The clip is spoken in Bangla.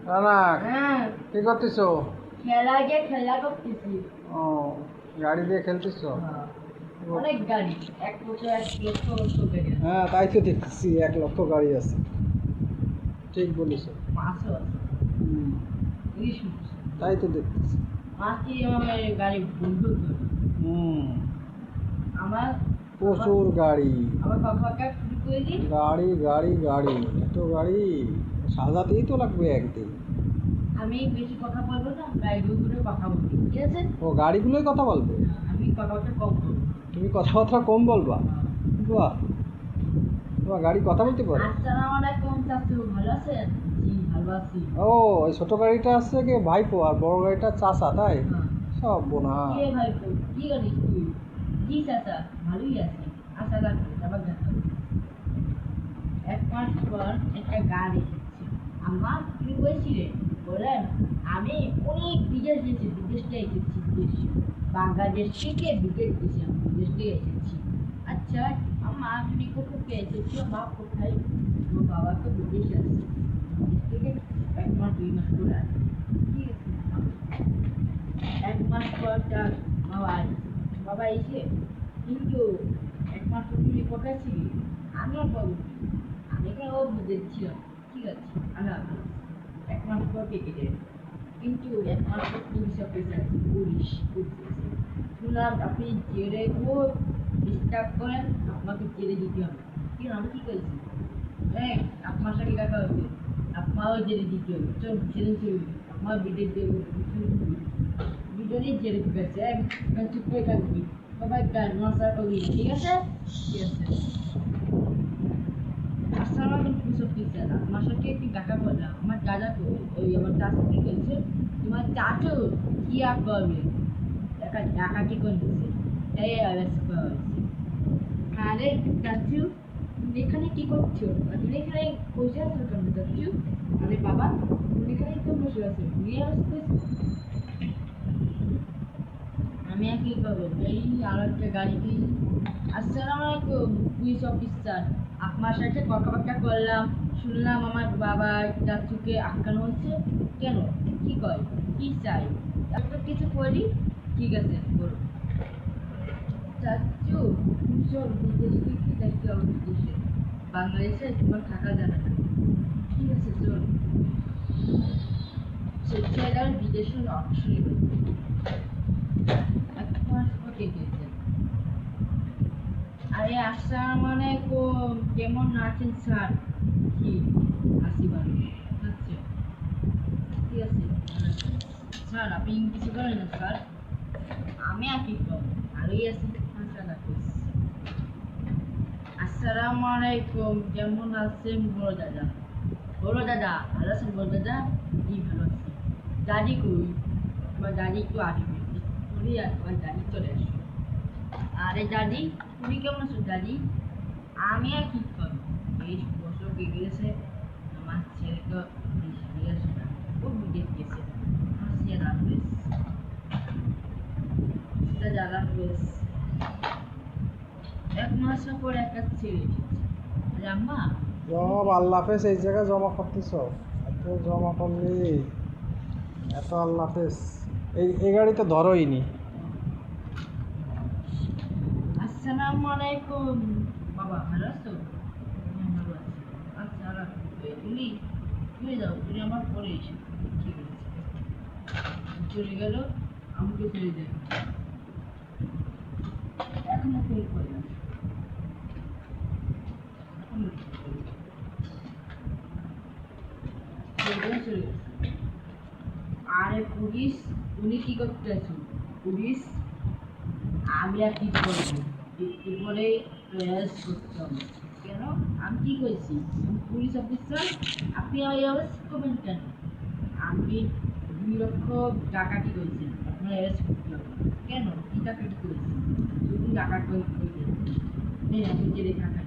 রানা হ্যাঁ, কি করতেছো? খেলা করতেছি। ও, গাড়ি দিয়ে খেলতেছো? অনেক গাড়ি, 1 লক্ষ 1 লক্ষ গাড়ি আছে। হ্যাঁ, তাই তো দেখতেছি 1 লক্ষ গাড়ি আছে। ঠিক বলেছো। মাছও আছে, হুম, ইলিশ মাছ। তাই তো দেখতেছি। মাছ কি আমার গাড়ি বন্ধ করে? হুম, আমার প্রচুর গাড়ি। আমার পাপাকে শুরু করে দিই। গাড়ি গাড়ি গাড়ি, এত গাড়ি সাজাতেই তো লাগবে একদিন। আমি বেশি কথা বলবো না, গাড়িগুলো কথা বলবি, ঠিক আছে? ও, গাড়িগুলোই কথা বলবে? আমি কথাবার্তা কম বলবো। তুমি কথাবার্তা কম বলবা? বাহ, তোমার গাড়ি কথা বলতে পারে? আসসালামু আলাইকুম চাচু, ভালো আছেন? জি ভালো আছি। ও, ওই ছোট গাড়িটা আছে কি ভাইপো, আর বড় গাড়িটা চাচা, তাই? হ্যাঁ। সব বোনা। কে ভাই কি করিস তুই? জি চাচা, ভালোই আছি। আশা রাখবো, আবার দেখা হবে। 1 মাস পর একটা গান এসেছে। আম্মা তুমি বলছিলে বলেন, আমি অনেক বিদেশ গেছি, বিদেশটা এসেছি, বিদেশ বাংলাদেশ থেকে বিদেশ গেছি, আমি বিদেশে এসেছি। আচ্ছা আম্মা তুমি কোথায় এসেছো? মা কোথায়? তোমার বাবা তো বিদেশে আছে, বিদেশ থেকে 1 মাস 2 মাস করে আসে। ঠিক আছে, 1 মাস পর তার বাবা বাবা এসে, কিন্তু 1 মাস পর তুমি কোথায় ছিলি? আমি আর বাবু, আমি কেন দেখছিলাম, ঠিক আছে আল্লাহ হাফেজ। 1 মাস পর কেটে যায়, কিন্তু 1 মাস পর পুলিশ অফিসার পুলিশ করতেছে, শুনলাম আপনি জেলে খুব ডিস্টার্ব করেন, আপনাকে জেলে দিতে হবে। কিন্তু আমি কি করেছি? হ্যাঁ, আপনার সাথে দেখা হবে, আপনারও জেলে দিতে হবে, চল ছেড়ে চলবে, আপনার বিদেশ দেবে, দুজনেই জেলে ঢুকেছে, একদম চুপ করে থাকবি, সবাই গান মশা করবি, ঠিক আছে? ঠিক আছে। আসসালামু আলাইকুম পুলিশ অফিসার, আপনার সাথে একটু দেখা করলাম। আমার দাদা ওই আমার চাচু কি করেছে? তোমার চাচু কি আর করবে, একটা ডাকাতি করেছে, তাই অ্যারেস্ট করা হয়েছে। আরে চাচু, তুমি এখানে কি করছো? তুমি এখানে বসে আছো কেন চাচু? আরে বাবা, তুমি এখানে কেন বসে আছো? তুমি অ্যারেস্ট করেছো? আমি আর কি করবো, এই আর একটা গাড়ি দিই। আসসালামু আলাইকুম পুলিশ অফিসার, আপনার সাথে কথাবার্তা করলাম, শুনলাম আমার বাবা চাচুকে আটকানো হচ্ছে। কেন, কি কয়, কি চাই? একটা কিছু করি, ঠিক আছে বলো। চাচু তুমি চল বিদেশ থেকে যাইতে হবে, বিদেশে বাংলাদেশে তোমার থাকা যাবে না। ঠিক আছে চল, স্বেচ্ছায় বিদেশে অবশ্যই 1 মাস পর কেটেছে। আরে আসসালামু আলাইকুম, কেমন আছেন স্যার? জি আছি ভালো। আচ্ছা ঠিক আছে, ভালো আছেন। স্যার আপনি কিছু করেন না স্যার? আমি আর কি করব, ভালোই আছি। আচ্ছা রাখিস। আসসালামু আলাইকুম, কেমন আছেন বড় দাদা? বড় দাদা ভালো আছেন? বড় দাদা জি ভালো আছি। দাদি কই? তোমার দাদি একটু আসবে, তুমি আর তোমার দাদি চলে আসো। আরে দাদি, তুমি কেমন আছো দাদি? আমি আর কি করবো, বেশ বছর কেটে গেছে, আমার ছেলেকে বিয়ে আসে না, ও বিদেশ গেছে, আসছে না বেশ, সেটা জ্বালান বেশ। 1 মাস পর একটা ছেলে এসেছে। আরে আম্মা, সব আল্লাহ হাফেজ এই জায়গায় জমা করতেছ? এত জমা করলি, এত আল্লাহ হাফেজ। এই গাড়ি তো ধরোই নি। আসসালামু আলাইকুম বাবা, ভালো আছো? হ্যাঁ ভালো আছি। আচ্ছা রাখো, তুমি চলে যাও, তুমি আমার পরে এসো। ঠিক আছে, চলে গেল, আমাকে ছেড়ে দেয়, এখনো ফোন করে না, এখনো ফোন করে না। চলে গেছে। আরে পুলিশ, উনি কি করতে আছেন? পুলিশ, আমি আর কি করবো, একটু পরে অ্যারেস্ট করতে হবে। কেন, আমি কি করেছি? আমি পুলিশ অফিসার, আপনি আমায় অ্যারেস্ট করবেন কেন? আমি 2 লক্ষ ডাকাতি করেছেন, আপনার অ্যারেস্ট করতে হবে। কেন, কি ডাকাতি করেছি? শুধু ডাকাতি করে আপনি জেলে থাকা